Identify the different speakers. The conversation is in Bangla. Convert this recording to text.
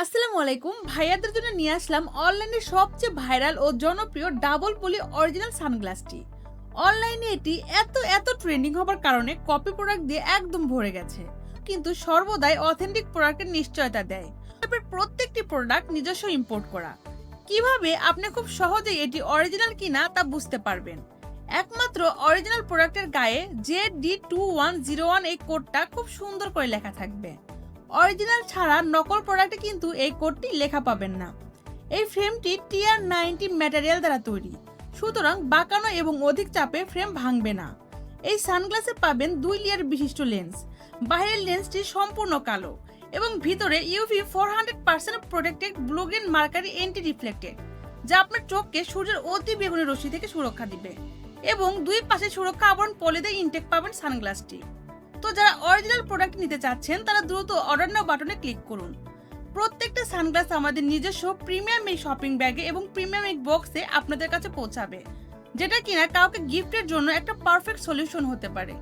Speaker 1: আসসালামু আলাইকুম। ভাইয়াদের জন্য নিয়ে আসলাম অনলাইনে সবচেয়ে ভাইরাল ও জনপ্রিয় ডাবল পলি অরিজিনাল সানগ্লাসটি। অনলাইনে এটি এত ট্রেন্ডিং হবার কারণে কপি প্রোডাক্ট দিয়ে একদম ভরে গেছে, কিন্তু সর্বদাই অথেন্টিক প্রোডাক্টের নিশ্চয়তা দেয়। তবে প্রত্যেকটি প্রোডাক্ট নিজস্ব ইম্পোর্ট করা। কিভাবে আপনি খুব সহজেই এটি অরিজিনাল কিনা তা বুঝতে পারবেন। একমাত্র অরিজিনাল প্রোডাক্টের গায়ে JD2101 এই কোডটা খুব সুন্দর করে লেখা থাকবে। অরিজিনাল ছাড়া নকল প্রোডাক্টে কিন্তু এই কোডটি লেখা পাবেন না। এই ফ্রেমটি TR90 ম্যাটেরিয়াল দ্বারা তৈরি, সুতরাং বাঁকানো এবং অধিক চাপে ফ্রেম ভাঙবে না। এই সানগ্লাসে পাবেন 2 লেয়ার বিশিষ্ট লেন্স। বাইরের লেন্সটি সম্পূর্ণ কালো এবং ভিতরে UV 400% protected blue green mercury anti reflected, যা আপনার চোখকে সূর্যের অতি বেগুনি রশ্মি থেকে সুরক্ষা দিবে। এবং দুই পাশে সুরক্ষা আবরণ পলি দিয়ে ইনটেক পাবেন সানগ্লাসটি। তো যারা অরিজিনাল প্রোডাক্ট নিতে চাচ্ছেন তারা দ্রুত অর্ডার নাও বাটনে ক্লিক করুন। প্রত্যেকটা সানগ্লাস আমাদের নিজস্ব প্রিমিয়াম এই শপিং ব্যাগে এবং প্রিমিয়াম এই বক্সে আপনাদের কাছে পৌঁছাবে, যেটা কিনা কাউকে গিফটের জন্য একটা পারফেক্ট সলিউশন হতে পারে।